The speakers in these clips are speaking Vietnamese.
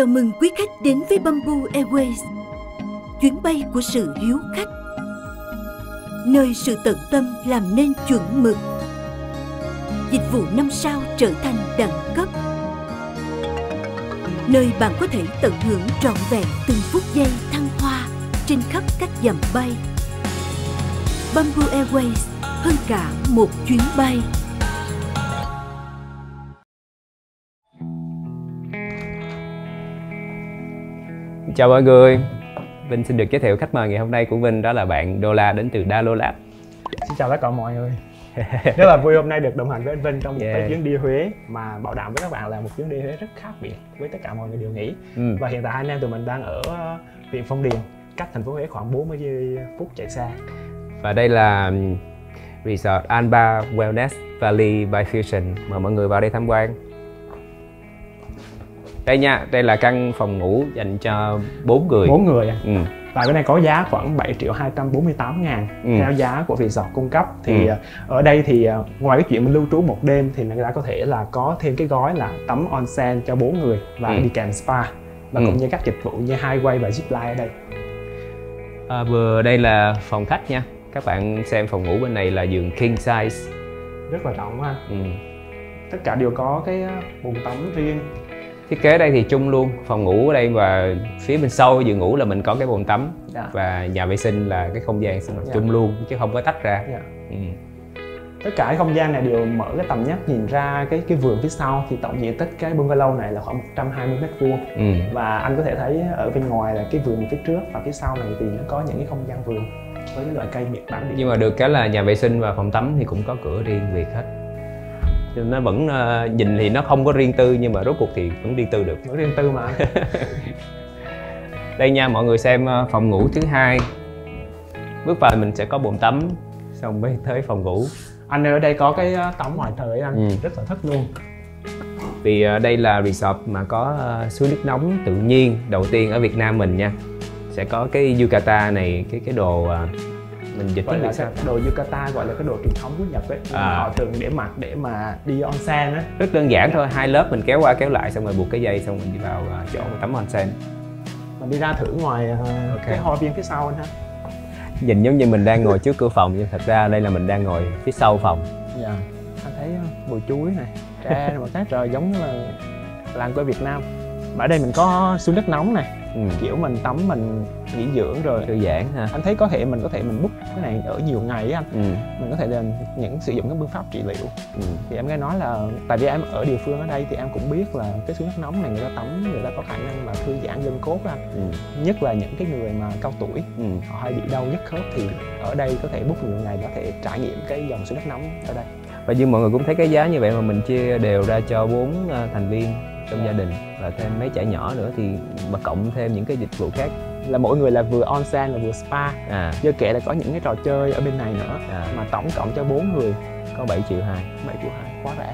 Chào mừng quý khách đến với Bamboo Airways, chuyến bay của sự hiếu khách, nơi sự tận tâm làm nên chuẩn mực, dịch vụ 5 sao trở thành đẳng cấp, nơi bạn có thể tận hưởng trọn vẹn từng phút giây thăng hoa trên khắp các dặm bay. Bamboo Airways, hơn cả một chuyến bay. Chào mọi người, Vinh xin được giới thiệu khách mời ngày hôm nay của Vinh, đó là bạn Đô La đến từ Dalo Lab. Xin chào tất cả mọi người. Rất là vui hôm nay được đồng hành với anh Vinh trong một cái chuyến đi Huế mà bảo đảm với các bạn là một chuyến đi Huế rất khác biệt với tất cả mọi người đều nghĩ. Và hiện tại anh em tụi mình đang ở huyện Phong Điền, cách thành phố Huế khoảng 40 phút chạy xe. Và đây là Resort Alba Wellness Valley by Fusion, mời mọi người vào đây tham quan. Đây nha, đây là căn phòng ngủ dành cho 4 người. 4 người à? Và cái này có giá khoảng 7.248.000 theo giá của resort cung cấp. Thì ở đây thì ngoài cái chuyện mình lưu trú một đêm thì người ta có thể là có thêm cái gói là tắm onsen cho 4 người và đi kèm spa và cũng như các dịch vụ như highway và zipline ở đây. Vừa đây là phòng khách nha. Các bạn xem phòng ngủ bên này là giường king size, rất là rộng ha. Tất cả đều có cái bồn tắm riêng. Thiết kế đây thì chung luôn, phòng ngủ ở đây và phía bên sau giường ngủ là mình có cái bồn tắm và nhà vệ sinh là cái không gian sinh hoạt chung luôn chứ không có tách ra. Tất cả cái không gian này đều mở cái tầm mắt nhìn ra cái vườn phía sau. Thì tổng diện tích cái bungalow này là khoảng 120 m². Và anh có thể thấy ở bên ngoài là cái vườn phía trước và phía sau này thì nó có những cái không gian vườn với những loại cây miệt bản địa. Nhưng mà được cái là nhà vệ sinh và phòng tắm thì cũng có cửa riêng biệt hết. Nó vẫn nhìn thì nó không có riêng tư nhưng mà rốt cuộc thì vẫn riêng tư được. Vẫn riêng tư mà. Đây nha, mọi người xem phòng ngủ thứ hai. Bước vào mình sẽ có bồn tắm, xong mới tới phòng ngủ. Anh ở đây có cái tắm ngoài trời anh, rất là thích luôn. Vì đây là resort mà có suối nước nóng tự nhiên đầu tiên ở Việt Nam mình nha. Sẽ có cái yukata này, cái đồ mình dịch gọi là cái đồ yukata, gọi là cái đồ truyền thống của Nhật ấy. Họ thường để mặc để mà đi onsen á. Rất đơn giản thôi, 2 lớp mình kéo qua kéo lại xong rồi buộc cái dây xong mình đi vào chỗ tắm onsen. Mình đi ra thử ngoài cái hoa viên phía sau anh ha. Nhìn giống như mình đang ngồi trước cửa phòng nhưng thật ra đây là mình đang ngồi phía sau phòng. Dạ. Anh thấy bụi chuối này, tre một cái trời giống như là làng quê Việt Nam. Ở đây mình có suối nước nóng này. Kiểu mình tắm mình nghỉ dưỡng rồi thư giãn ha. Anh thấy mình có thể book cái này ở nhiều ngày á anh. Mình có thể là sử dụng các phương pháp trị liệu. Thì em nghe nói là tại vì em ở địa phương ở đây thì em cũng biết là cái suối nước nóng này người ta tắm người ta có khả năng mà thư giãn gân cốt anh. Nhất là những cái người mà cao tuổi họ hay bị đau nhức khớp thì ở đây có thể book nhiều ngày để có thể trải nghiệm cái dòng suối nước nóng ở đây. Và như mọi người cũng thấy cái giá như vậy mà mình chia đều ra cho 4 thành viên trong gia đình và thêm mấy trẻ nhỏ nữa thì mà cộng thêm những cái dịch vụ khác là mỗi người là vừa onsen là vừa spa. Chưa kể là có những cái trò chơi ở bên này nữa mà tổng cộng cho 4 người có 7.2 triệu. 7.2 triệu, quá rẻ.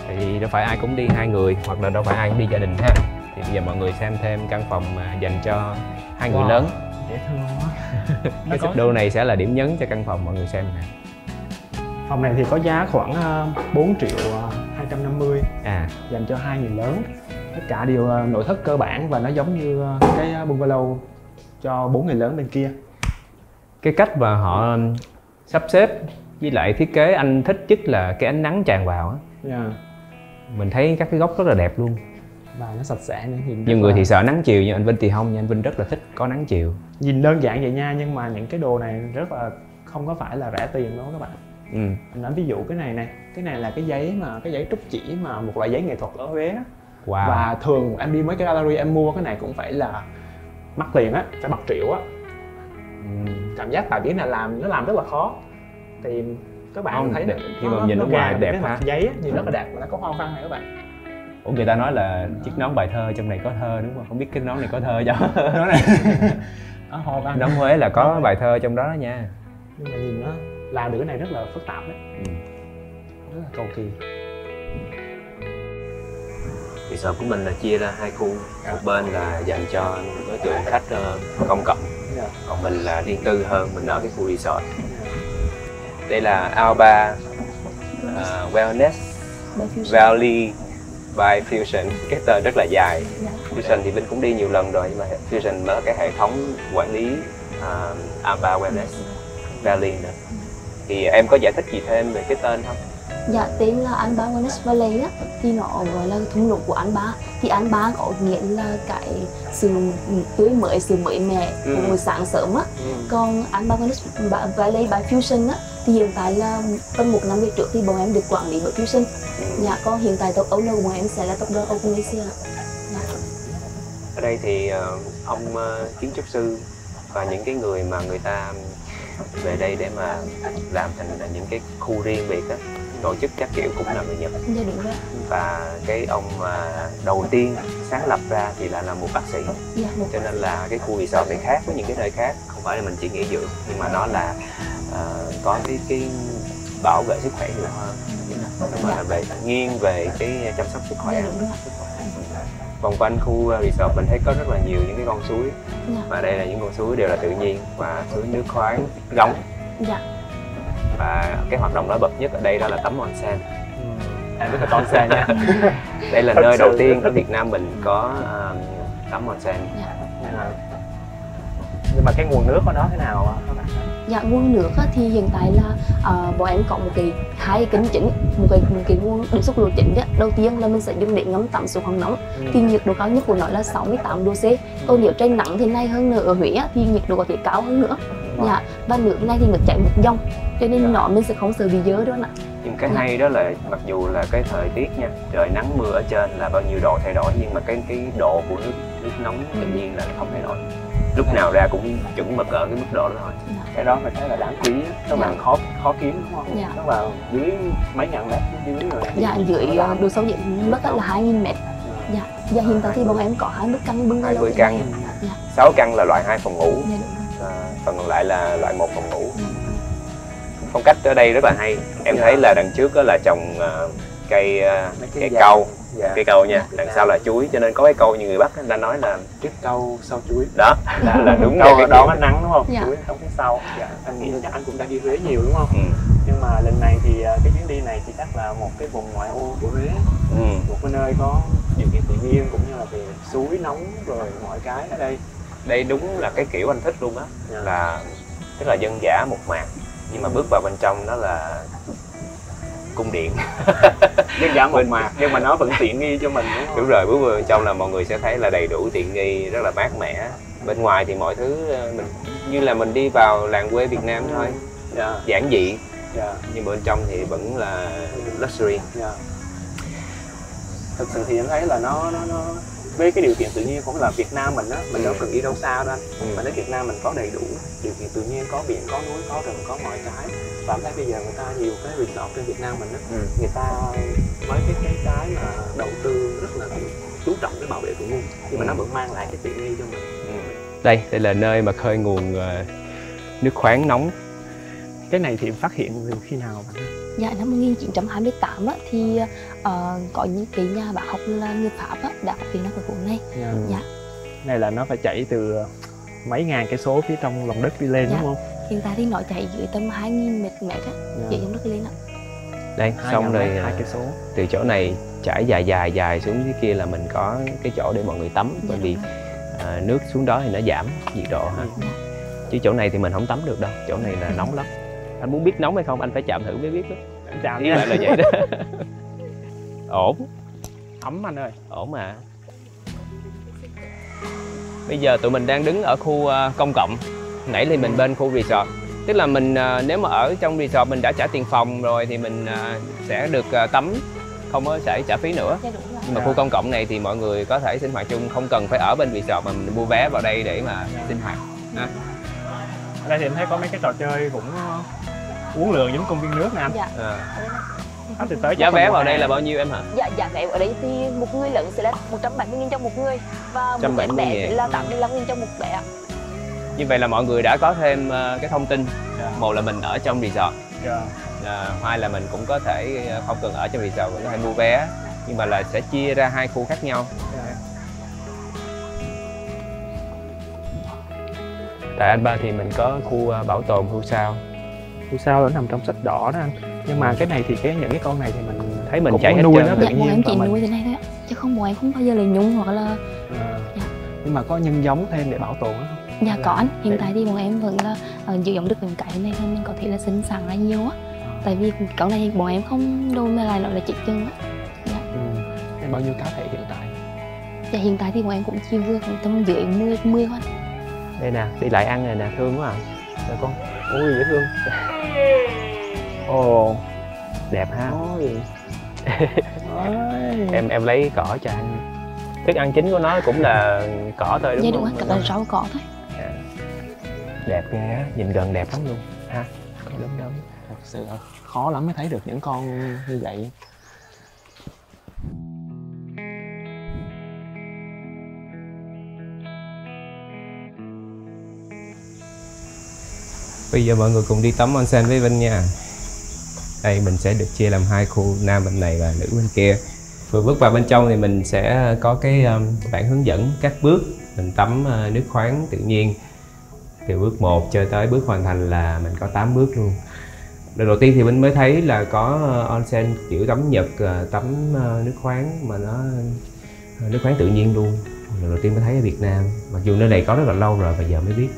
Thì đâu phải ai cũng đi 2 người hoặc là đâu phải ai cũng đi gia đình ha. Thì bây giờ mọi người xem thêm căn phòng dành cho 2 người lớn. Dễ thương quá. Cái xích đô này sẽ là điểm nhấn cho căn phòng, mọi người xem nè. Phòng này thì có giá khoảng 4.250.000 dành cho 2 người lớn. Tất cả đều nội thất cơ bản và nó giống như cái bungalow cho 4 người lớn bên kia. Cái cách mà họ sắp xếp với lại thiết kế anh thích nhất là cái ánh nắng tràn vào á. Mình thấy các cái góc rất là đẹp luôn. Và nó sạch sẽ nữa. Nhiều người thì sợ nắng chiều nhưng anh Vinh thì không nha, anh Vinh rất là thích có nắng chiều. Nhìn đơn giản vậy nha nhưng mà những cái đồ này rất là không có phải là rẻ tiền đâu các bạn. Mình nói ví dụ cái này là cái giấy trúc chỉ mà một loại giấy nghệ thuật ở Huế á. Và thường em đi mấy cái gallery em mua cái này cũng phải là mắc tiền á, phải bạc triệu á. Cảm giác tại biết là nó làm rất là khó. Thì các bạn thấy khi mà nhìn ở ngoài đẹp ha. Giấy á, nhìn rất là đẹp mà nó có hoa văn này các bạn. Ủa người ta nói là chiếc nón bài thơ trong này có thơ đúng không? Không biết cái nón này có thơ cho. Nón này. Hoa văn. Nón Huế là có bài thơ trong đó đó nha. Nhưng mà nhìn nó làm được cái này rất là phức tạp đấy. Rất là cầu kỳ. Resort của mình là chia ra 2 khu. Một bên là dành cho đối tượng khách công cộng. Còn mình là riêng tư hơn, mình ở cái khu resort. Đây là Alba Wellness Valley by Fusion, cái tên rất là dài. Fusion thì Vinh cũng đi nhiều lần rồi, nhưng mà Fusion mở cái hệ thống quản lý Amba Wellness Valley nữa. Thì em có giải thích gì thêm về cái tên không? Dạ, tên là Amba Wellness Valley á, thì nó gọi là thung lũng của Amba. Thì Amba có nghĩa là cái sự tươi mới, sự mới mẻ của buổi sáng sớm á. Còn Amba Wellness Valley by Fusion á, thì hiện tại là tầm 1 năm về trước thì bọn em được quản lý bởi Fusion. Dạ, còn hiện tại top owner của bọn em sẽ là tập đoàn Oceanasia. Dạ. Ở đây thì ông kiến trúc sư và những cái người mà người ta về đây để mà làm thành những cái khu riêng biệt á, tổ chức các kiểu cũng là người Nhật. Dạ, đúng rồi. Và cái ông đầu tiên sáng lập ra thì là một bác sĩ. Dạ, cho nên là cái khu resort này khác với những cái nơi khác, không phải là mình chỉ nghỉ dưỡng, nhưng mà nó là có cái bảo vệ sức khỏe nhiều hơn, nhưng mà về nghiêng về cái chăm sóc sức khỏe. Vòng quanh khu resort mình thấy có rất là nhiều những cái con suối, và đây là những con suối đều là tự nhiên và suối nước khoáng nóng. Và cái hoạt động nổi bật nhất ở đây đó là tắm onsen. Em biết là onsen nha. Đây là nơi đầu tiên ở Việt Nam mình có tắm onsen. Nhưng mà cái nguồn nước của nó thế nào các bạn? Dạ, nguồn nước thì hiện tại là bọn em có hai cái kênh chính, một cái nguồn để xuất lộ chính đấy. Đầu tiên là mình sẽ dùng để ngâm tắm xuống khoáng nóng. Thì nhiệt độ cao nhất của nó là 68 độ C. Còn nếu trời nắng thế này hơn nữa ở Huế thì nhiệt độ có thể cao hơn nữa. Dạ, và nước này thì nước chảy một dòng, cho nên nó mình sẽ không sợ bị dơ đó ạ. Nhưng cái hay đó là mặc dù là cái thời tiết nha, trời nắng mưa ở trên là bao nhiêu độ thay đổi, nhưng mà cái độ của nước nóng tự nhiên là không thay đổi. Lúc nào ra cũng chuẩn mực ở cái mức độ đó thôi. Cái đó phải thấy là đáng quý, các bạn khó kiếm đúng không? Tức là dưới mấy ngàn mét dưới rồi. Dạ, dưới độ sâu dưới mức là 2.000 mét. Dạ, và hiện tại thì bọn em có 20 căn bưng 20 căn, 6 căn là loại 2 phòng ngủ, phần còn lại là loại 1 phòng ngủ. Phong cách ở đây rất là hay. Em thấy là đằng trước đó là trồng cây cau, cây cau nha, đằng sau là chuối, cho nên có cái câu như người Bắc người ta nói là trước cau sau chuối. Đó là đúng câu cái đón ánh nắng đúng không? Chuối không phía sau. Anh nghĩ là anh cũng đã đi Huế nhiều đúng không? Nhưng mà lần này thì cái chuyến đi này thì chắc là một cái vùng ngoại ô của Huế, một cái nơi có điều kiện tự nhiên cũng như là về suối nóng rồi mọi cái ở đây. Đây đúng là cái kiểu anh thích luôn á, là tức là dân dã một mạc, nhưng mà bước vào bên trong đó là cung điện. Dân dã một mạc nhưng mà nó vẫn tiện nghi cho mình đúng không? Đúng rồi, bước vào bên trong là mọi người sẽ thấy là đầy đủ tiện nghi, rất là mát mẻ. Bên ngoài thì mọi thứ mình như là mình đi vào làng quê Việt Nam thôi, giản dị, nhưng bên trong thì vẫn là luxury. Thực sự thì em thấy là nó với cái điều kiện tự nhiên cũng là Việt Nam mình á, mình đâu cần đi đâu xa đâu anh. Mà đến Việt Nam mình có đầy đủ điều kiện tự nhiên, có biển, có núi, có rừng, có mọi cái. Và em thấy bây giờ người ta nhiều cái resort trên Việt Nam mình á, người ta với cái mà đầu tư rất là chú trọng cái bảo vệ tự nhiên, nhưng mà nó vẫn mang lại cái tiện nghi cho mình. Đây là nơi mà khơi nguồn nước khoáng nóng. Cái này thì phát hiện từ khi nào bạn? Dạ, năm 1928 á, thì có những cái nhà bác học là người Pháp á, đã phát hiện ra cái vùng này. Dạ. Này là nó phải chảy từ mấy ngàn cây số phía trong lòng đất đi lên đúng không? Hiện tại thì nó chảy dưới tầm 2.000 mét á, chảy trong đất lên ạ. Đây, xong rồi 2 cây số. Từ chỗ này chảy dài xuống dưới kia là mình có cái chỗ để mọi người tắm, bởi vì nước xuống đó thì nó giảm nhiệt độ ha. Chứ chỗ này thì mình không tắm được đâu, chỗ này là nóng lắm. Anh muốn biết nóng hay không, anh phải chạm thử mới biết đó. Chạm ý lại là vậy đó. Ổn. Ấm anh ơi. Ổn mà. Bây giờ tụi mình đang đứng ở khu công cộng. Nãy thì mình bên khu resort. Tức là mình nếu mà ở trong resort mình đã trả tiền phòng rồi thì mình sẽ được tắm, không có phải trả phí nữa. Nhưng mà khu công cộng này thì mọi người có thể sinh hoạt chung, không cần phải ở bên resort mà mình mua vé vào đây để mà sinh hoạt. Ở đây thì em thấy có mấy cái trò chơi cũng uống lượng giống công viên nước nè anh. Giá vé vào đây là bao nhiêu em hả? Dạ, giá vé ở đây thì một người lớn sẽ là 170.000 cho một người, và một bé sẽ là 85.000 cho một bé. Như vậy là mọi người đã có thêm cái thông tin. Một là mình ở trong resort, hai là mình cũng có thể không cần ở trong resort, mình có thể mua vé, nhưng mà là sẽ chia ra 2 khu khác nhau. Tại anh Ba thì mình có khu bảo tồn hươu sao. Hươu sao nó nằm trong sách đỏ đó anh. Nhưng mà cái này thì những cái con này thì mình thấy mình chạy hết nuôi trơn. nó tự nhiên. Em chỉ nuôi thế này thôi ạ. chứ không, bọn em không bao giờ lấy nhung hoặc là Dạ. Nhưng mà có nhân giống thêm để bảo tồn đó không? Dạ có anh, hiện tại thì bọn em vẫn là giữ giống được những cái này thôi, mình có thể là sinh sản ra nhiều á. Tại vì con này bọn em không đâu mà lại nó là chỉ chừng á. Dạ. Em bao nhiêu cá thể hiện tại? Dạ hiện tại thì bọn em cũng chỉ vừa khoảng tầm dưới 10 thôi. Đây nè, đi lại ăn này nè, thương quá à. Đây con, ôi dễ thương. Ồ, đẹp ha. Ôi. Em lấy cỏ cho anh. Thức ăn chính của nó cũng là cỏ thôi đúng Dạ, không? đúng anh, cả là rau cỏ thôi. Đẹp ghê á, nhìn gần đẹp lắm luôn ha. Đúng đúng. Thật sự là khó lắm mới thấy được những con như vậy. Bây giờ mọi người cùng đi tắm onsen với Vinh nha. Đây mình sẽ được chia làm hai khu, nam bên này và nữ bên kia. Vừa bước vào bên trong thì mình sẽ có cái bảng hướng dẫn các bước mình tắm nước khoáng tự nhiên. Từ bước 1 cho tới bước hoàn thành là mình có 8 bước luôn. Lần đầu tiên thì mình mới thấy là có onsen kiểu tắm Nhật, tắm nước khoáng mà nó nước khoáng tự nhiên luôn. Lần đầu tiên mới thấy ở Việt Nam. Mặc dù nơi này có rất là lâu rồi và giờ mới biết.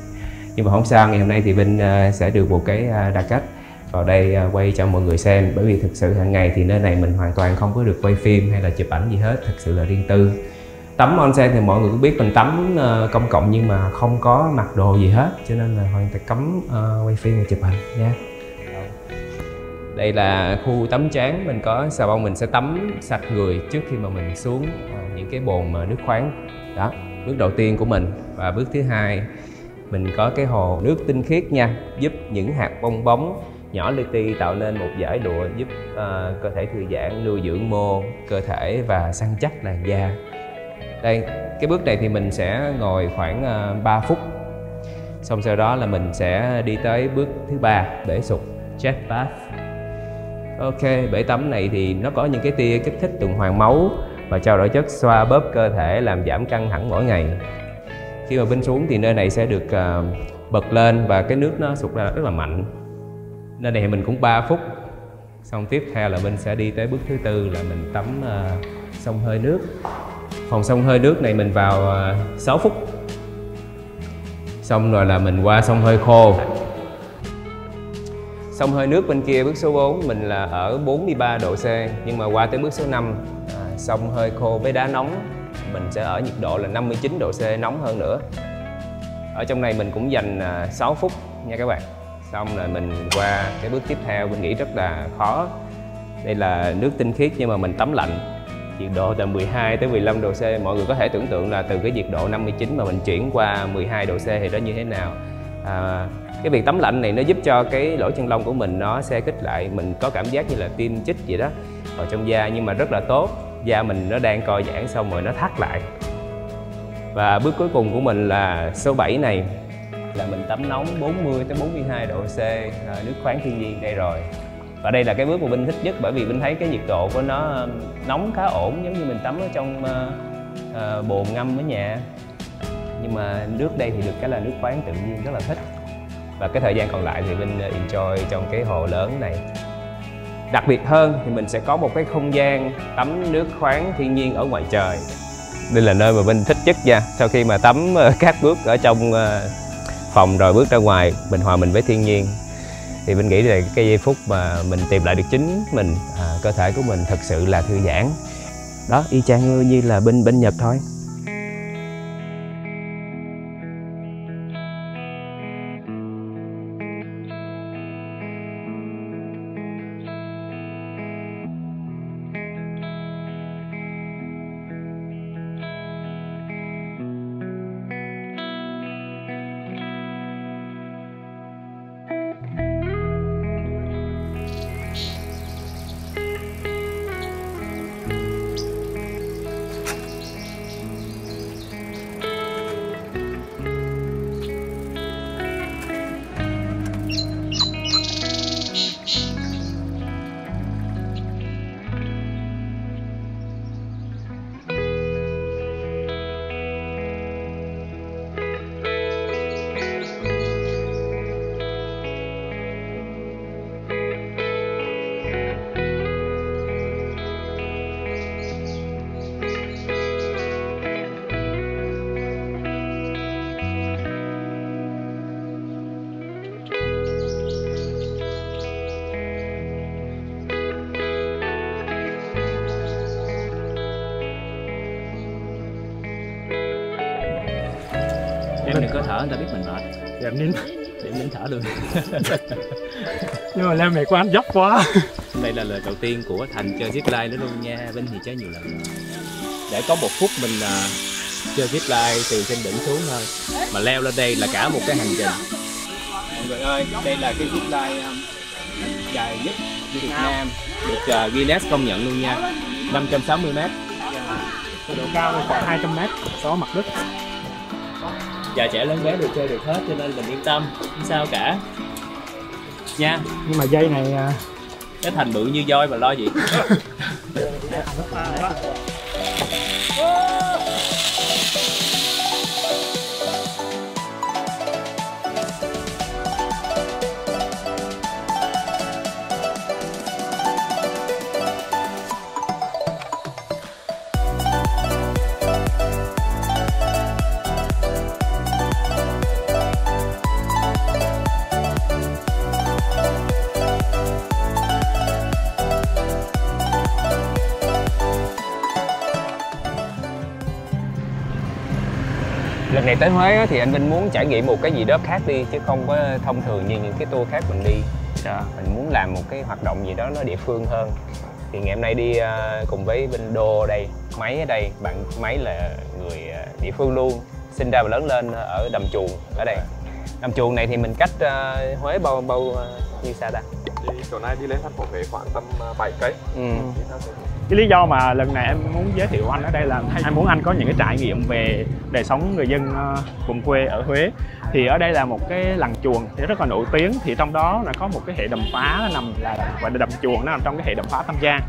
Nhưng mà không sao, ngày hôm nay thì Vinh sẽ được một cái đa cách vào đây quay cho mọi người xem. Bởi vì thực sự hàng ngày thì nơi này mình hoàn toàn không có được quay phim hay là chụp ảnh gì hết, thật sự là riêng tư. Tắm onsen thì mọi người cũng biết mình tắm công cộng nhưng mà không có mặc đồ gì hết, cho nên là hoàn toàn cấm quay phim và chụp hình nha. Đây là khu tắm trán, mình có xà bông, mình sẽ tắm sạch người trước khi mà mình xuống những cái bồn nước khoáng. Đó, bước đầu tiên của mình. Và bước thứ hai, mình có cái hồ nước tinh khiết nha, giúp những hạt bong bóng nhỏ li ti tạo nên một dải lụa giúp cơ thể thư giãn, nuôi dưỡng mô cơ thể và săn chắc làn da. Đây, cái bước này thì mình sẽ ngồi khoảng 3 phút. Xong sau đó là mình sẽ đi tới bước thứ 3, bể sục, jet bath. Ok, bể tắm này thì nó có những cái tia kích thích tuần hoàn máu và trao đổi chất xoa bóp cơ thể làm giảm căng thẳng mỗi ngày. Khi mà Vinh xuống thì nơi này sẽ được bật lên và cái nước nó sụt ra rất là mạnh. Nơi này thì mình cũng 3 phút. Xong tiếp theo là Vinh sẽ đi tới bước thứ 4 là mình tắm xông hơi nước. Phòng xông hơi nước này mình vào 6 phút. Xong rồi là mình qua xông hơi khô. Xông hơi nước bên kia bước số 4 mình là ở 43 độ C. Nhưng mà qua tới bước số 5 xông hơi khô với đá nóng, mình sẽ ở nhiệt độ là 59 độ C, nóng hơn nữa. Ở trong này mình cũng dành 6 phút nha các bạn. Xong rồi mình qua cái bước tiếp theo, mình nghĩ rất là khó. Đây là nước tinh khiết nhưng mà mình tắm lạnh, nhiệt độ từ 12 tới 15 độ C. Mọi người có thể tưởng tượng là từ cái nhiệt độ 59 mà mình chuyển qua 12 độ C thì nó như thế nào. Cái việc tắm lạnh này nó giúp cho cái lỗ chân lông của mình nó se kích lại, mình có cảm giác như là tiêm chích vậy đó vào trong da, nhưng mà rất là tốt. Da mình nó đang co giãn xong rồi nó thắt lại. Và bước cuối cùng của mình là số 7 này là mình tắm nóng 40 tới 42 độ C, nước khoáng thiên nhiên đây rồi. Và đây là cái bước mà Vinh thích nhất, bởi vì Vinh thấy cái nhiệt độ của nó nóng khá ổn, giống như mình tắm ở trong bồn ngâm ở nhà. Nhưng mà nước đây thì được cái là nước khoáng tự nhiên, rất là thích. Và cái thời gian còn lại thì Vinh enjoy trong cái hồ lớn này. Đặc biệt hơn thì mình sẽ có một cái không gian tắm nước khoáng thiên nhiên ở ngoài trời. Đây là nơi mà Vinh thích nhất nha. Sau khi mà tắm các bước ở trong phòng rồi bước ra ngoài, mình hòa mình với thiên nhiên, thì Vinh nghĩ là cái giây phút mà mình tìm lại được chính mình, cơ thể của mình thật sự là thư giãn. Đó, y chang như là bên Nhật thôi. có thở người ta biết mình mệt. Dạ nín. Để nín thở được. Nhưng mà leo mệt quá, anh dốc quá. Đây là lần đầu tiên của Thành chơi zipline nữa luôn nha. Vinh thì chơi nhiều lần rồi. Để có 1 phút mình chơi zipline từ trên đỉnh xuống thôi. Mà leo lên đây là cả một cái hành trình. Mọi người ơi, đây là cái zipline dài nhất Việt Nam, được Guinness công nhận luôn nha. 560 m. Độ cao là khoảng 200 m so với mặt đất. Già trẻ lớn bé đều chơi được hết cho nên mình yên tâm, không sao cả. Nha. Nhưng mà dây này cái Thành bự như voi mà lo gì. Lần này tới Huế thì anh Vinh muốn trải nghiệm một cái gì đó khác đi, chứ không có thông thường như những cái tour khác mình đi. Mình muốn làm một cái hoạt động gì đó nó địa phương hơn. Thì ngày hôm nay đi cùng với Vinh Đô đây, Máy ở đây, bạn Máy là người địa phương luôn, sinh ra và lớn lên ở Đầm Chuồng ở đây. Đầm Chuồng này thì mình cách Huế bao nhiêu xa ta? Đi chỗ này đi lên thành phố Huế khoảng tầm 7 cây. Cái lý do mà lần này em muốn giới thiệu anh ở đây là em muốn anh có những cái trải nghiệm về đời sống người dân vùng quê ở Huế. Thì ở đây là một cái làng chuồng thì rất là nổi tiếng, thì trong đó là có một cái hệ đầm phá, nó nằm là gọi là đầm chuồng, nó nằm trong cái hệ đầm phá Tam Giang,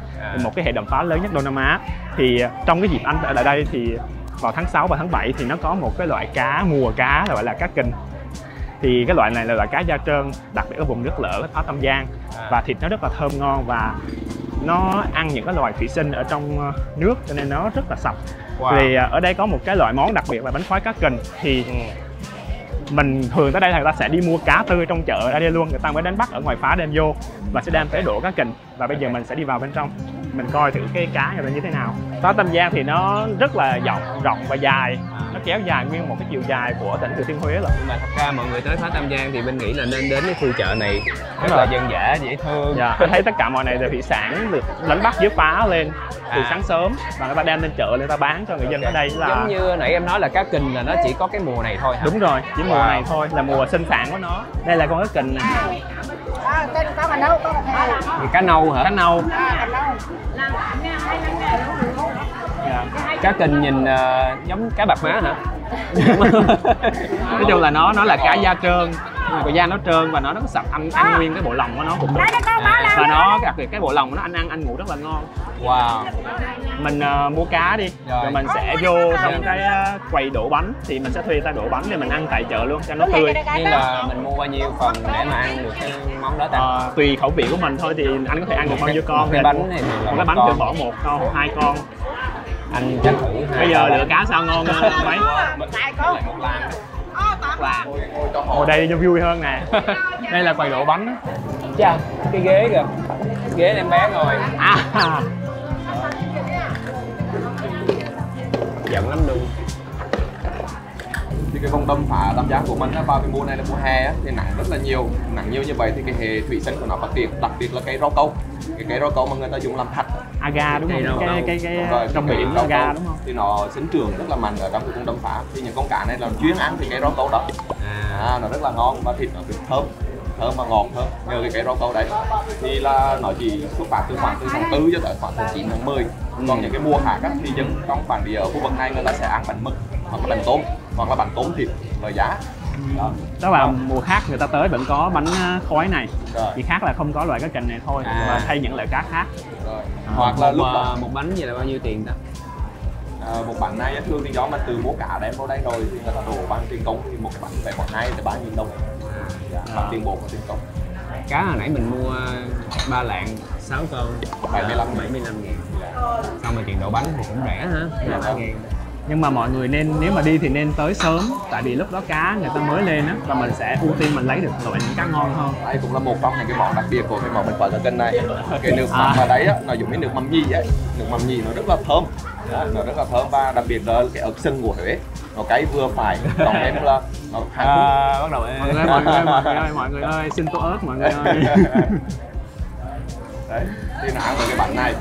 một cái hệ đầm phá lớn nhất Đông Nam Á. Thì trong cái dịp anh ở đây thì vào tháng 6 và tháng 7 thì nó có một cái loại cá, mùa cá gọi là cá kình. Thì cái loại này là loại cá da trơn, đặc biệt ở vùng nước lợ phá Tam Giang, và thịt nó rất là thơm ngon, và nó ăn những cái loài thủy sinh ở trong nước cho nên nó rất là sạch. Thì ở đây có một cái loại món đặc biệt là bánh khoái cá kình. Thì mình thường tới đây thì người ta sẽ đi mua cá tươi trong chợ ở đây luôn, người ta mới đánh bắt ở ngoài phá đem vô và sẽ đem tới đổ cá kình. Và bây giờ mình sẽ đi vào bên trong, mình coi thử cái cá này như thế nào. Phá Tam Giang thì nó rất là rộng và dài, nó kéo dài nguyên một cái chiều dài của tỉnh Thừa Thiên Huế rồi. Nhưng mà thật ra mọi người tới phá Tam Giang thì mình nghĩ là nên đến cái khu chợ này, rất là dân dã, dễ thương. Dạ, tôi thấy tất cả mọi này là thủy sản được đánh bắt dưới phá lên từ sáng sớm và người ta đem lên chợ, người ta bán cho người dân ở đây. Là giống như nãy em nói là cá kình là nó chỉ có cái mùa này thôi hả? Đúng rồi, chỉ mùa này thôi, là mùa sinh sản của nó. Đây là con cá kình này. Cá nâu hả? Cá nâu. Cá kình nhìn giống cá bạc má hả? Nói chung là nó là cá da trơn, nhưng mà da nó trơn và nó rất sạch, ăn nguyên cái bộ lòng của nó cũng được. Và nó đặc biệt cái bộ lòng của nó ăn ngủ rất là ngon. Wow. Mình mua cá đi, rồi mình sẽ vô trong cái quầy đổ bánh, thì mình sẽ thuê ta đổ bánh để mình ăn tại chợ luôn cho nó tươi. Như là mình mua bao nhiêu phần để mà ăn được cái món đó ta? Tùy khẩu vị của mình thôi, thì anh có thể ăn được bao nhiêu con. Một cái bánh này thì là một cái bánh thường bỏ 1 con hoặc 2 con. Anh chắc thử. Bây giờ lựa cá sao ngon hơn mấy? Một làng. Ngồi đây cho vui hơn nè. Đây là quầy đổ bánh. Chà, cái ghế kìa. Ghế em bé ngồi. Giận lắm luôn. Thì cái vùng đầm phá Tam Giang của mình vào cái mùa này là mùa hè á, thì nắng rất là nhiều, nắng nhiều như vậy thì cái hệ thủy sinh của nó phát triển, đặc biệt là cây rau câu. Cái cây rau câu mà người ta dùng làm thạch. Aga đúng không? Cái trong biển aga đúng không? Thì nó sinh trưởng rất là mạnh ở trong cái vùng đầm phá. Thì những con cá này là chuyên ăn thì cây rau câu đó. Nó rất là ngon và thịt nó rất thơm và ngọt hơn nhờ cái rau câu đấy. Thì là nó chỉ xuất phát từ khoảng từ tháng 4 cho tới khoảng tháng 9 tháng 10. Còn những cái mùa khác thì dân trong bản địa ở khu vực này người ta sẽ ăn bánh mực hoặc là bánh tôm hoặc là bánh tôm thịt với giá. Đó là mùa khác người ta tới vẫn có bánh khói này. Chỉ khác là không có loại cá kình này thôi, và thay những loại cá khác. Hoặc là một bánh gì là bao nhiêu tiền ta? Một bánh này thường thì do mình từ mua cá đem vào đây rồi thì người ta đổ bằng tiền công, thì một cái bánh phải khoảng 2 tới 3 nghìn đồng. Bằng tiền bột và tiền công. Cá hồi nãy mình mua 3 lạng 6 con 75 ngàn. Xong rồi tiền đổ bánh thì cũng rẻ hả? 25 ngàn. Nhưng mà mọi người nên, nếu mà đi thì nên tới sớm, tại vì lúc đó cá người ta mới lên á, và mình sẽ ưu tiên mình lấy được loại những cá ngon hơn. Đây cũng là một trong những cái món đặc biệt của cái món mình phở thần kinh này. Cái nước mắm ở đấy á, nó giống như nước mắm nhì ấy. Nước mắm nhì nó rất là thơm, nó rất là thơm, và đặc biệt là cái ớt sừng của Huế nó cay vừa phải, còn em là nó bắt đầu mọi người ơi, xin tô ớt mọi người ơi. Đấy, thì nó ăn với cái bánh này.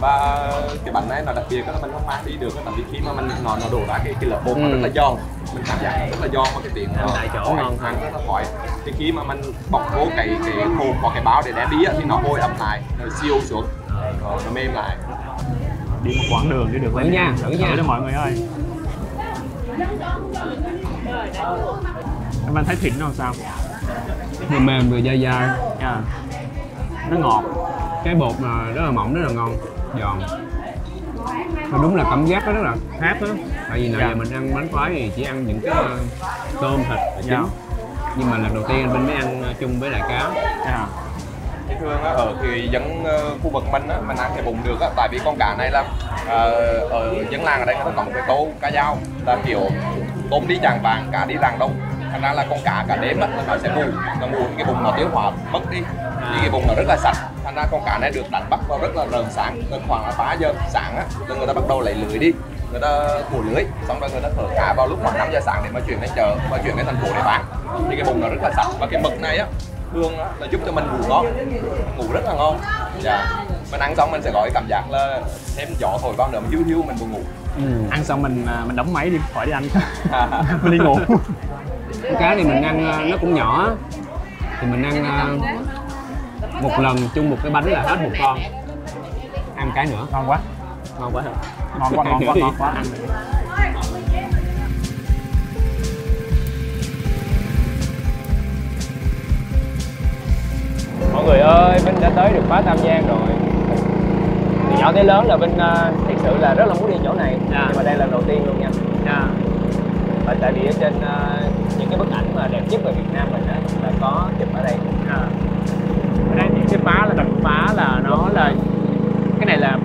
Và cái bánh này nó đặc biệt là mình không mang đi được, tại vì khi mà mình nó đổ ra cái lớp bột nó rất là giòn, mình cảm giác rất là giòn, và cái tiếng tại chỗ ngon ăn rất là khỏi. Thì khi mà mình bọc vô cái hộp hoặc cái báo để đem đi thì nó hôi ẩm lại, nó siêu xuống, nó mềm lại. Đi một quãng đường đi được lên nha, thử cho mọi người ơi. Em anh thấy thịt nó làm sao? Vừa mềm vừa dai dai, nó ngọt, cái bột mà rất là mỏng, rất là ngon, giòn. Và đúng là cảm giác nó rất là khác đó. Tại vì nãy giờ mình ăn bánh khoái thì chỉ ăn những cái tôm thịt là chính, nhưng mà lần đầu tiên bên mới ăn chung với lại cá. Thì thường ở cái dân khu vực mình ăn cái bụng được á, tại vì con cá này là ở dân làng ở đây nó có một cái câu cá dao là kiểu tôm đi chàng vàng, cá đi làng đông. Thành ra là con cá cả đêm á nó sẽ mù, cái bụng nó tiêu hóa mất đi, thì cái bụng nó rất là sạch. Thành ra con cá này được đánh bắt vào rất là rờn sáng, khoảng là 3 giờ sáng á, rồi người ta bắt đầu lấy lưới đi, người ta phủ lưới, xong rồi người ta thở cá vào lúc khoảng 5 giờ sáng để mà chuyển lên chợ và chuyển lên thành phố để bán. Thì cái bụng nó rất là sạch, và cái mực này á thường là giúp cho mình ngủ ngon, ngủ rất là ngon. Mình ăn xong mình sẽ có cái cảm giác là thêm gió thổi vào nữa, mình hiu mình buồn ngủ. Ăn xong mình đóng máy đi, khỏi đi ăn. Mình đi ngủ. Cá thì mình ăn nó cũng nhỏ, thì mình ăn một lần chung một cái bánh là hết một con. Ăn cái nữa. Ngon quá. Ngon quá hả? Ngon quá. Ăn được. Mọi người ơi, Vinh đã tới được phá Tam Giang rồi. Từ nhỏ tới lớn là Vinh thực sự là rất là muốn đi chỗ này, nhưng mà đây là lần đầu tiên luôn nha. Và tại vì ở trên những cái bức ảnh mà đẹp nhất về Việt Nam mình á là có chụp ở đây. Ở đây những cái phá là đầm phá là nó là cái này là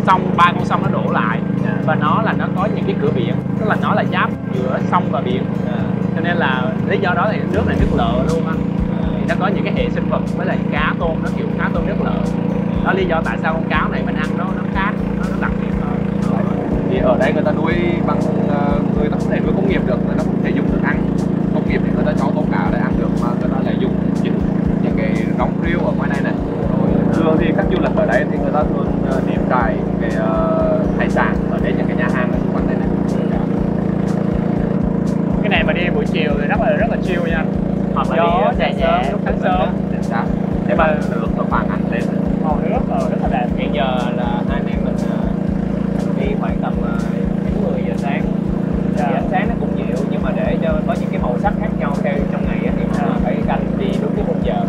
sông, 3 con sông nó đổ lại, và nó có những cái cửa biển, tức là nó là giáp giữa sông và biển, cho nên là lý do đó thì nước này nước lợ luôn á. Nó có những cái hệ sinh vật với lại cá tôm, nó kiểu cá tôm nước lợ. Đó lý do tại sao con cáo này mình ăn nó khác, nó đặc biệt hơn. Thì ở đây người ta nuôi bằng, người ta không thể nuôi công nghiệp được, người ta không thể dùng thức ăn công nghiệp thì người ta cho con cá để ăn được, mà người ta lại dùng chính những cái rong rêu ở ngoài này này. Thường thì khách du lịch ở đây thì người ta thường nếm trải cái hải sản ở đây, những cái nhà hàng ở xung quanh đây này. Cái này mà đi buổi chiều thì rất là chill nha, hoặc là đi sáng sớm, lúc sáng sớm để mà nước nó phản ánh lên màu nước rất là đẹp. Hiện giờ là hai anh em mình đi khoảng tầm 10 giờ sáng. Thì ánh sáng nó cũng dịu, nhưng mà để cho có những cái màu sắc khác nhau theo trong ngày thì mình phải canh đi đúng cái khung giờ.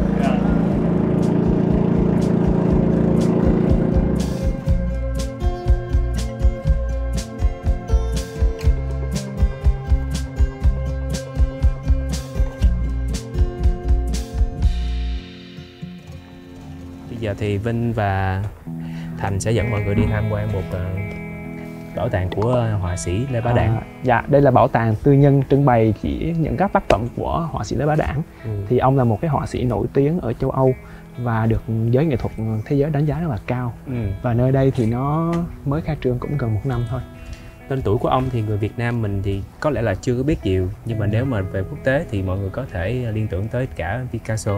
Bây giờ thì Vinh và Thành sẽ dẫn mọi người đi tham quan một bảo tàng của họa sĩ Lê Bá Đảng. Dạ, đây là bảo tàng tư nhân trưng bày chỉ những các tác phẩm của họa sĩ Lê Bá Đảng. Thì ông là một cái họa sĩ nổi tiếng ở châu Âu và được giới nghệ thuật thế giới đánh giá rất là cao. Và nơi đây thì nó mới khai trương cũng gần 1 năm thôi. Tên tuổi của ông thì người Việt Nam mình thì có lẽ là chưa có biết nhiều, nhưng mà nếu mà về quốc tế thì mọi người có thể liên tưởng tới cả Picasso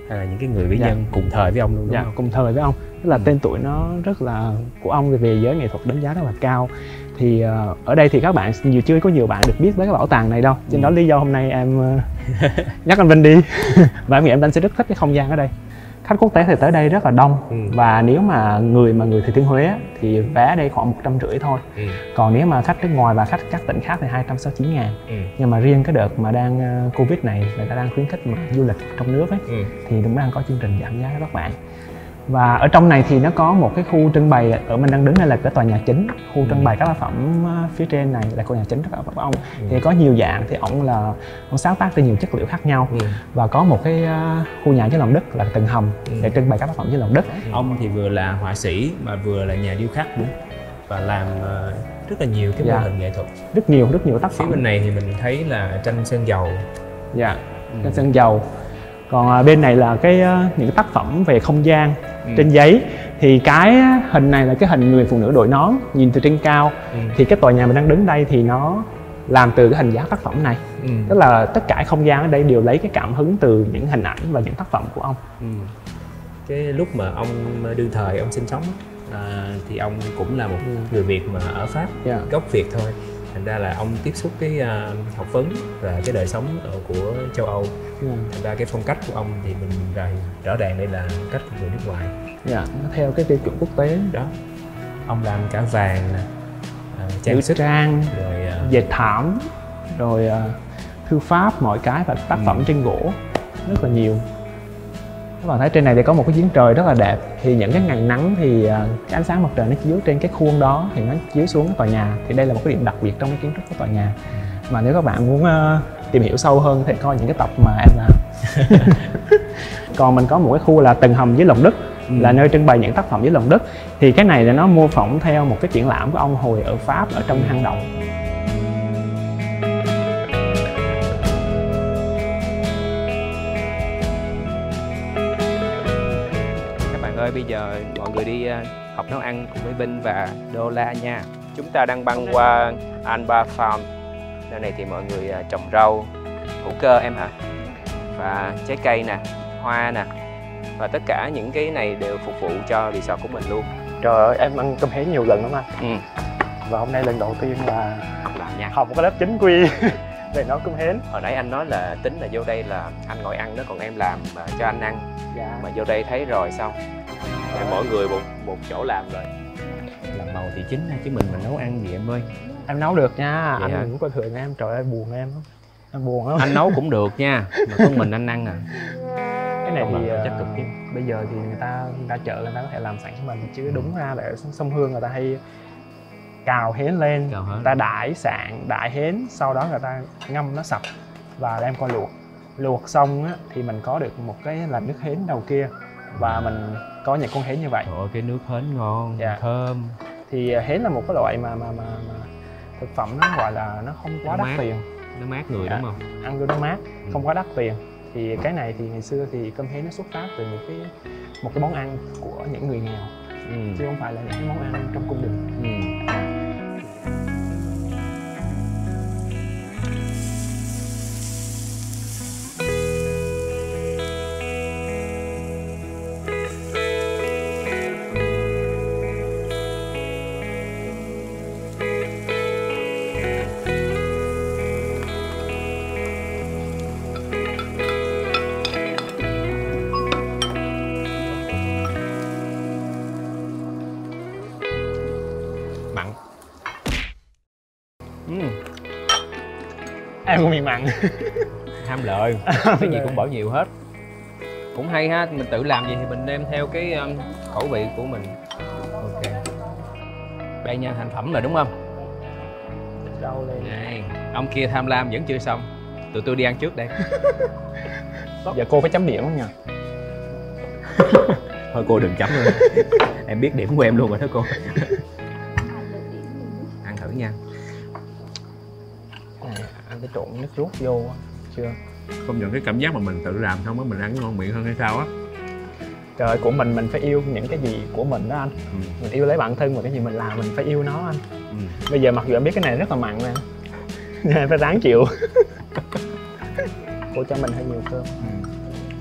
hay là những cái người vĩ nhân cùng thời với ông luôn, đúng không? Cùng thời với ông, tức là tên tuổi nó rất là của ông về giới nghệ thuật đánh giá rất là cao. Thì ở đây thì các bạn chưa có nhiều bạn được biết tới cái bảo tàng này đâu, cho đó lý do hôm nay em nhắc anh Vinh đi. Và em nghĩ em sẽ rất thích cái không gian ở đây. Khách quốc tế thì tới đây rất là đông, và nếu mà người Thừa Thiên Huế thì vé đây khoảng 150 thôi. Còn nếu mà khách nước ngoài và khách các tỉnh khác thì 269.000. Nhưng mà riêng cái đợt mà đang Covid này, người ta đang khuyến khích mà du lịch trong nước ấy, thì cũng đang có chương trình giảm giá cho các bạn. Và ở trong này thì nó có một cái khu trưng bày, ở mình đang đứng đây là cái tòa nhà chính, khu trưng bày các tác phẩm. Phía trên này là khu nhà chính của ông. Thì có nhiều dạng, thì ông sáng tác từ nhiều chất liệu khác nhau. Và có một cái khu nhà dưới lòng đất là tầng hầm để trưng bày các tác phẩm dưới lòng đất. Ông thì vừa là họa sĩ mà vừa là nhà điêu khắc đúng, và làm rất là nhiều cái mô hình nghệ thuật, rất nhiều tác phẩm. Phía bên này thì mình thấy là tranh sơn dầu. Dạ, tranh sơn dầu. Còn bên này là những cái tác phẩm về không gian trên giấy. Thì cái hình này là cái hình người phụ nữ đội nón nhìn từ trên cao. Thì cái tòa nhà mình đang đứng đây thì nó làm từ cái hình dáng tác phẩm này. Tức là tất cả không gian ở đây đều lấy cái cảm hứng từ những hình ảnh và những tác phẩm của ông. Cái lúc mà ông đương thời ông sinh sống thì ông cũng là một người Việt mà ở Pháp, gốc Việt thôi. Thành ra là ông tiếp xúc cái học vấn và cái đời sống của châu Âu. Thành ra cái phong cách của ông thì mình rõ ràng đây là cách của người nước ngoài. Nó theo cái tiêu chuẩn quốc tế đó. Ông làm cả vàng nè, trang sức, rồi dệt thảm, rồi thư pháp, mọi cái và tác phẩm trên gỗ rất là nhiều. Các bạn thấy trên này thì có một cái giếng trời rất là đẹp. Thì những cái ngày nắng thì cái ánh sáng mặt trời nó chiếu trên cái khuôn đó thì nó chiếu xuống cái tòa nhà. Thì đây là một cái điểm đặc biệt trong cái kiến trúc của tòa nhà. Mà nếu các bạn muốn tìm hiểu sâu hơn thì coi những cái tập mà em làm. Còn mình có một cái khu là tầng hầm dưới lòng đất, là nơi trưng bày những tác phẩm dưới lòng đất. Thì cái này là nó mô phỏng theo một cái triển lãm của ông hồi ở Pháp ở trong hang động. Bây giờ mọi người đi học nấu ăn cùng với Vinh và Đô La nha. Chúng ta đang băng qua Alba Farm. Nơi này thì mọi người trồng rau hữu cơ em hả? Và trái cây nè, hoa nè. Và tất cả những cái này đều phục vụ cho resort của mình luôn. Trời ơi, em ăn cơm hến nhiều lần lắm anh. Và hôm nay lần đầu tiên là làm nha. học một cái lớp chính quy về nấu cơm hến. Hồi nãy anh nói là tính là vô đây là anh ngồi ăn đó, còn em làm cho anh ăn. Mà vô đây thấy rồi xong mỗi người một chỗ làm rồi. Làm bầu thì chính chứ mình nấu ăn gì em ơi. Em nấu được nha, vậy anh cũng coi thường em. Trời ơi, buồn em lắm. Em buồn lắm. Anh nấu cũng được nha, mà con mình anh ăn à. Cái này thì chắc cực chứ. Bây giờ thì người ta ra chợ người ta có thể làm sẵn cho mình. Chứ đúng ra là ở sông Hương người ta hay cào hến lên, người ta đãi sạn, đãi hến, sau đó người ta ngâm nó sạch và đem qua luộc. Luộc xong á, thì mình có được một cái là nước hến đầu kia và mình có những con hến như vậy. Trời ơi, cái nước hến ngon, thơm. Thì hến là một cái loại mà thực phẩm nó gọi là nó không quá đắt tiền. Nó mát người đúng không? Ăn vô nó mát, không quá đắt tiền. Thì cái này thì ngày xưa thì cơm hến nó xuất phát từ một cái món ăn của những người nghèo, chứ không phải là những cái món ăn trong cung đình. Mặn. Em cũng bị mặn. Ham lợi, cái gì cũng bỏ nhiều hết. Cũng hay ha, mình tự làm gì thì mình đem theo cái khẩu vị của mình. Ok. Đây nha, thành phẩm rồi đúng không? Đâu lên. Này, ông kia tham lam vẫn chưa xong. Tụi tôi đi ăn trước đây. Giờ cô phải chấm điểm không nhỉ? Thôi cô đừng chấm nữa. Em biết điểm của em luôn rồi đó cô. Ăn thử nha. Ăn cái trộn nước ruốc vô chưa? Công nhận cái cảm giác mà mình tự làm không á, mình ăn ngon miệng hơn hay sao á. Trời ơi, của mình phải yêu những cái gì của mình đó anh. Mình yêu lấy bản thân và cái gì mình làm mình phải yêu nó anh. Bây giờ mặc dù em biết cái này rất là mặn nè, nhưng em phải ráng chịu. Cô cho mình hơi nhiều cơm.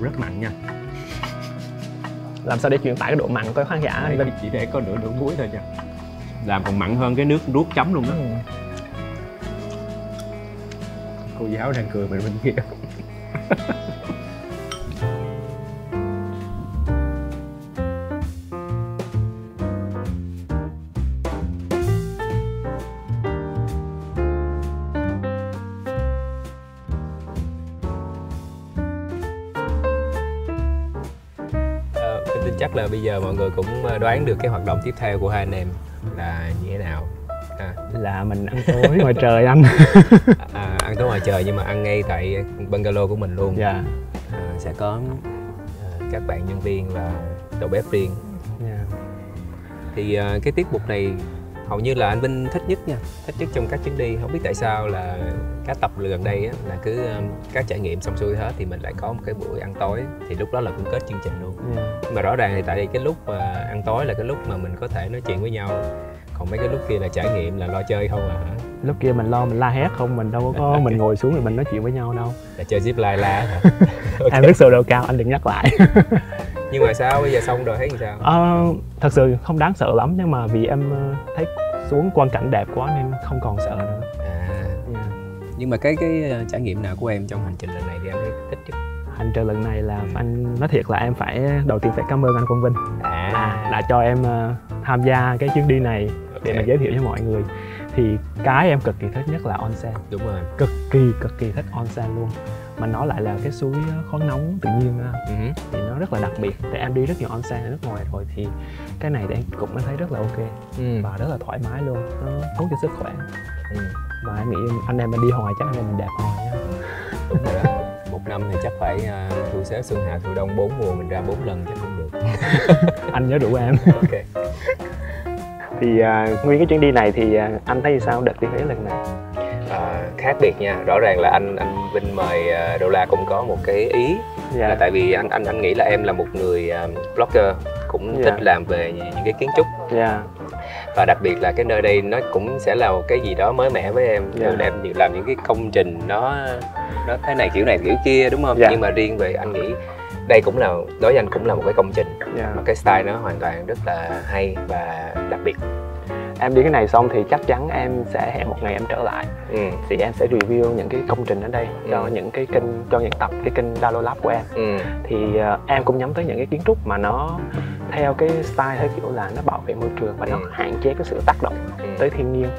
Rất mặn nha. Làm sao để truyền tải cái độ mặn coi khán giả. Đây, chỉ để có nửa muối thôi nha. Làm còn mặn hơn cái nước ruốc chấm luôn đó. Cô giáo đang cười mình bên kia. Tôi tin chắc là bây giờ mọi người cũng đoán được cái hoạt động tiếp theo của hai anh em là như thế nào. Là mình ăn tối ngoài trời anh. Ăn tối ngoài trời nhưng mà ăn ngay tại bungalow của mình luôn. Sẽ có các bạn nhân viên và đầu bếp riêng. Thì cái tiết mục này hầu như là anh Vinh thích nhất nha, thích nhất trong các chuyến đi. Không biết tại sao là các tập gần đây á, là cứ các trải nghiệm xong xuôi hết thì mình lại có một cái buổi ăn tối, thì lúc đó là cũng kết chương trình luôn. Nhưng mà rõ ràng thì tại vì cái lúc mà ăn tối là cái lúc mà mình có thể nói chuyện với nhau, còn mấy cái lúc kia là trải nghiệm, là lo chơi không à hả? Lúc kia mình lo mình la hét không, mình đâu có mình ngồi xuống rồi mình nói chuyện với nhau đâu. Là chơi zip line la hả? Okay. Em biết sơ độ cao, anh đừng nhắc lại. Nhưng mà sao bây giờ xong rồi thấy sao? Thật sự không đáng sợ lắm, nhưng mà vì em thấy xuống quang cảnh đẹp quá nên không còn sợ nữa. Nhưng mà cái trải nghiệm nào của em trong hành trình lần này thì em thấy thích nhất? Hành trình lần này là anh nói thiệt là em phải đầu tiên phải cảm ơn anh Quang Vinh đã cho em tham gia cái chuyến đi này để mà giới thiệu cho mọi người. Thì cái em cực kỳ thích nhất là onsen. Đúng rồi, cực kỳ thích onsen luôn. Mà nó lại là cái suối khoáng nóng tự nhiên thì nó rất là đặc biệt. Tại em đi rất nhiều onsen ở nước ngoài rồi thì cái này thì em cũng thấy rất là ok và rất là thoải mái luôn, nó tốt cho sức khỏe. Và em nghĩ anh em mình đi hoài chắc anh em mình đẹp hoài nhá. Đúng rồi đó. Một năm thì chắc phải thu xếp xuân hạ thu đông 4 mùa mình ra 4 lần chắc cũng được. Anh nhớ rủ em. Ok. Thì nguyên cái chuyến đi này thì anh thấy sao đợt đi Huế lần này? Khác biệt nha, rõ ràng là anh Vinh mời Đô La cũng có một cái ý là tại vì anh nghĩ là em là một người blogger cũng thích làm về những cái kiến trúc. Và đặc biệt là cái nơi đây nó cũng sẽ là một cái gì đó mới mẻ với em. Em làm những cái công trình nó thế này kiểu kia đúng không? Nhưng mà riêng về anh nghĩ đây cũng là, đối với anh cũng là một cái công trình mà cái style nó hoàn toàn rất là hay và đặc biệt. Em đi cái này xong thì chắc chắn em sẽ hẹn một ngày em trở lại. Thì em sẽ review những cái công trình ở đây cho những cái kênh, cho những tập cái kênh Dalo Lab của em. Thì em cũng nhắm tới những cái kiến trúc mà nó theo cái style theo kiểu là nó bảo vệ môi trường và nó hạn chế cái sự tác động tới thiên nhiên.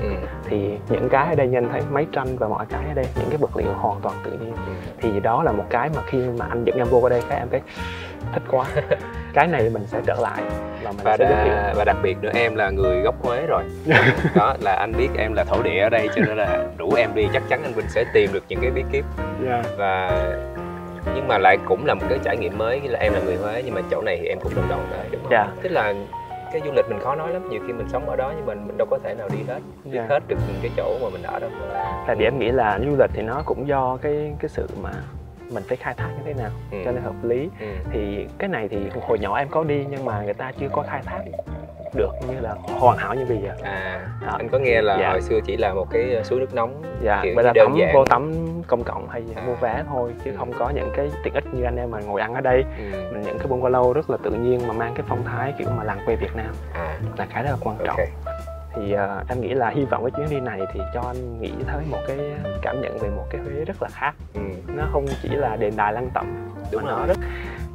Thì những cái ở đây nhìn thấy máy tranh và mọi cái ở đây, những cái vật liệu hoàn toàn tự nhiên. Thì đó là một cái mà khi mà anh dẫn em vô ở đây các em thấy thích quá. Cái này mình sẽ trở lại và mình sẽ giới thiệu. Và đặc biệt nữa em là người gốc Huế rồi. Đó là anh biết em là thổ địa ở đây cho nên là rủ em đi chắc chắn anh Vinh sẽ tìm được những cái bí kíp. Và nhưng mà lại cũng là một cái trải nghiệm mới, là em là người Huế nhưng mà chỗ này thì em cũng lần đầu tới đúng không? Tức là cái du lịch mình khó nói lắm, nhiều khi mình sống ở đó nhưng mình đâu có thể nào đi hết được cái chỗ mà mình ở đâu. Tại vì em nghĩ là du lịch thì nó cũng do cái sự mà mình phải khai thác như thế nào cho nên hợp lý. Thì cái này thì hồi nhỏ em có đi nhưng mà người ta chưa có khai thác được như là hoàn hảo như bây giờ. Anh có nghe là hồi xưa chỉ là một cái suối nước nóng kiểu bây giờ đơn giản, vô tắm công cộng hay mua vé thôi chứ không có những cái tiện ích như anh em mà ngồi ăn ở đây. Mình những cái bungalow rất là tự nhiên mà mang cái phong thái kiểu mà làng quê Việt Nam là cái rất là quan trọng. Thì em nghĩ là hy vọng cái chuyến đi này thì cho anh nghĩ tới một cái cảm nhận về một cái Huế rất là khác. Nó không chỉ là đền đài lăng tẩm mà nó rất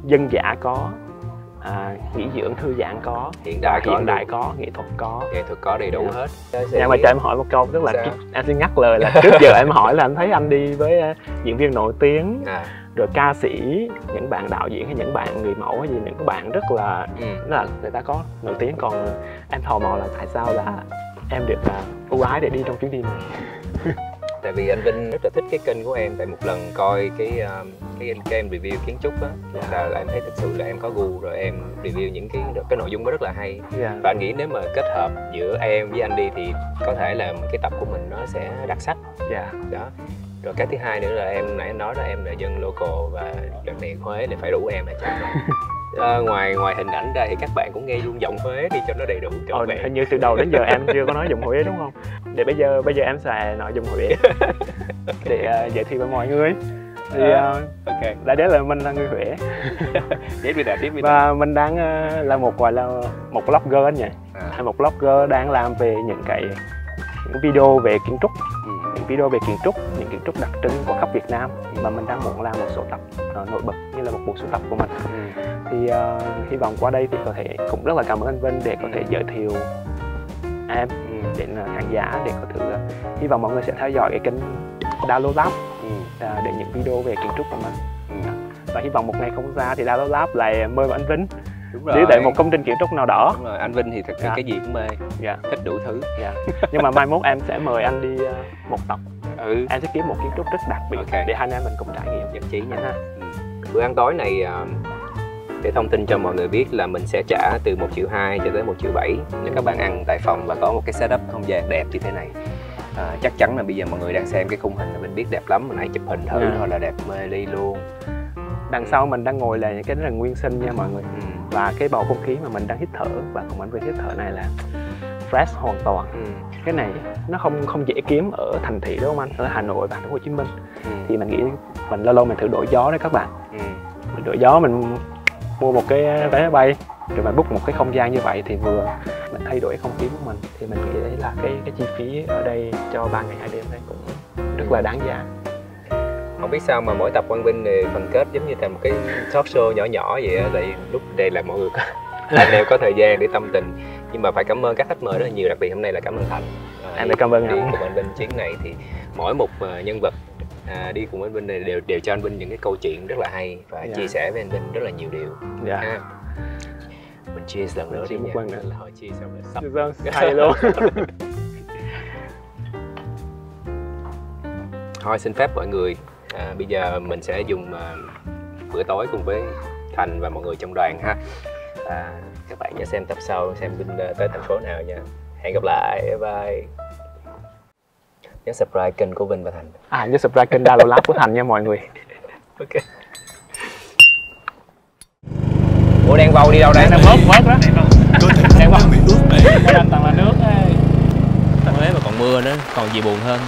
dân dã có, nghỉ dưỡng thư giãn có, hiện đại có, nghệ thuật có đầy đủ hết. Nhưng mà cho em hỏi một câu, tức là em xin ngắt lời là trước giờ em hỏi là anh thấy anh đi với diễn viên nổi tiếng, rồi ca sĩ, những bạn đạo diễn hay những bạn người mẫu hay gì, những cái bạn rất là là người ta có nổi tiếng, còn em tò mò là tại sao là em được ưu ái để đi trong chuyến đi này? Tại vì anh Vinh rất là thích cái kênh của em, tại một lần coi cái em review kiến trúc á, là em thấy thực sự là em có gu rồi, em review những cái nội dung đó rất là hay. Và anh nghĩ nếu mà kết hợp giữa em với anh đi thì có thể là cái tập của mình nó sẽ đặc sắc. Đó. Rồi cái thứ hai nữa là em nãy nói là em là dân local và lần này Huế thì phải đủ em là chắc. Ngoài hình ảnh ra thì các bạn cũng nghe luôn giọng Huế đi cho nó đầy đủ trọn vẹn. Hình như từ đầu đến giờ em chưa có nói giọng Huế đúng không? Để bây giờ em sẽ nói giọng Huế để giới thiệu với mọi người. Thì đã đến là mình là người Huế. Và mình đang là một gọi là một blogger anh nhỉ? Một blogger đang làm về những video về kiến trúc, những video về kiến trúc, những kiến trúc đặc trưng của khắp Việt Nam mà mình đang muốn làm một số tập nổi bật như là một bộ sưu tập của mình. Thì hy vọng qua đây thì có thể cũng rất là cảm ơn anh Vinh để có thể giới thiệu em đến khán giả, để có thể hy vọng mọi người sẽ theo dõi cái kênh Dalo Lab để những video về kiến trúc của mình. Và hy vọng một ngày không xa thì Dalo Lab lại mời anh Vinh đi tại một công trình kiến trúc nào đó. Đúng rồi, anh Vinh thì thật sự cái gì cũng mê, thích đủ thứ. Nhưng mà mai mốt em sẽ mời anh đi một tập. Em sẽ kiếm một kiến trúc rất đặc biệt để hai anh em mình cùng trải nghiệm. Nhất trí nha. Bữa ăn tối này Để thông tin cho mọi người biết là mình sẽ trả từ 1,2 triệu cho tới 1,7 triệu nếu các bạn ăn tại phòng và có một cái setup không gian đẹp như thế này. Chắc chắn là bây giờ mọi người đang xem cái khung hình là mình biết đẹp lắm, mình hãy chụp hình thử thôi là đẹp mê ly luôn. Đằng sau mình đang ngồi là những cái rất là nguyên sinh nha mọi người. Và cái bầu không khí mà mình đang hít thở và cùng anh Vinh hít thở này là fresh hoàn toàn. Cái này nó không dễ kiếm ở thành thị đúng không anh? Ở Hà Nội và Thành phố Hồ Chí Minh. Thì mình nghĩ mình lâu lâu mình thử đổi gió đấy các bạn. Mình đổi gió, mình mua một cái vé máy bay rồi mình book một cái không gian như vậy thì vừa mình thay đổi không khí của mình, thì mình nghĩ đấy là cái chi phí ở đây cho 3 ngày 2 đêm đây cũng rất là đáng giá. Không biết sao mà mỗi tập Quang Vinh này phần kết giống như thành một cái talk show nhỏ nhỏ vậy á, tại lúc đây là mọi người anh em có thời gian để tâm tình, nhưng mà phải cảm ơn các khách mời rất là nhiều, đặc biệt hôm nay là cảm ơn Thành. Em cảm ơn đi cùng anh Vinh chuyến này thì mỗi một nhân vật đi cùng anh Vinh này đều cho anh Vinh những cái câu chuyện rất là hay và chia sẻ với anh Vinh rất là nhiều điều. Mình cheers lần nữa đi nha. Là hồi cheers xong rồi sắp hay luôn. Thôi xin phép mọi người, bây giờ mình sẽ dùng bữa tối cùng với Thành và mọi người trong đoàn ha. Các bạn nhớ xem tập sau, xem Vinh tới thành phố nào nha. Hẹn gặp lại, bye bye. Nhớ subscribe kênh của Vinh và Thành. Nhớ subscribe kênh Đalo Lab của Thành nha mọi người. Ok. Ủa đen vâu đi đâu đây? Đang vớt đó. Đen vâu. Đang toàn là nước ấy. Huế mà còn mưa nữa, còn gì buồn hơn.